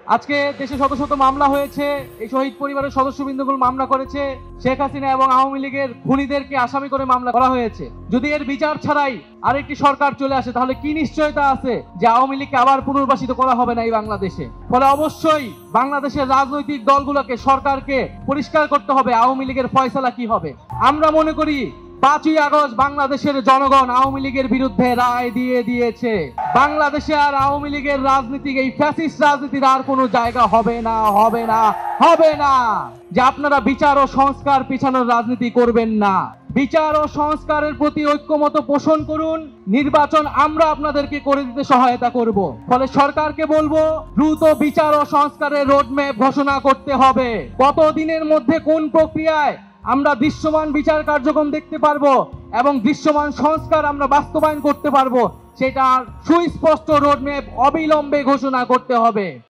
আজকে দেশে শত শত মামলা হয়েছে, এই শহীদ পরিবারের সদস্যবৃন্দগুলো মামলা করেছে, শেখ হাসিনা এবং আওয়ামী লীগের খুনিদেরকে আসামি করে মামলা করা হয়েছে। যদি এর বিচার ছাড়াই আরেকটি সরকার চলে আসে, তাহলে কি নিশ্চয়তা আছে যে আওয়ামী লীগকে আবার পুনর্বাসিত করা হবে না এই বাংলাদেশে? ফলে অবশ্যই বাংলাদেশের রাজনৈতিক দলগুলোকে, সরকারকে পরিষ্কার করতে হবে আওয়ামী লীগের ফয়সালা কি হবে। আমরা মনে করি 5ই আগস্ট বাংলাদেশের জনগণ আওয়ামী লীগের বিরুদ্ধে রায় দিয়ে দিয়েছে। বাংলাদেশে আর আওয়ামী লীগের রাজনীতি, এই ফ্যাসিস্ট রাজনীতির আর কোনো জায়গা হবে না, হবে না, হবে না। যে আপনারা বিচার ও সংস্কার পিছানোর রাজনীতি করবেন না, বিচার ও সংস্কারের প্রতি ঐক্যমত পোষণ করুন। নির্বাচন আমরা আপনাদেরকে করে দিতে সহায়তা করব। ফলে সরকারকে বলবো, দ্রুত বিচার ও সংস্কারের রোডম্যাপ ঘোষণা করতে হবে। কত দিনের মধ্যে কোন প্রক্রিয়ায় আমরা দৃশ্যমান বিচার কার্যক্রম দেখতে পারবো এবং দৃশ্যমান সংস্কার আমরা বাস্তবায়ন করতে পারবো, সেটা সুস্পষ্ট রোডম্যাপ অবিলম্বে ঘোষণা করতে হবে।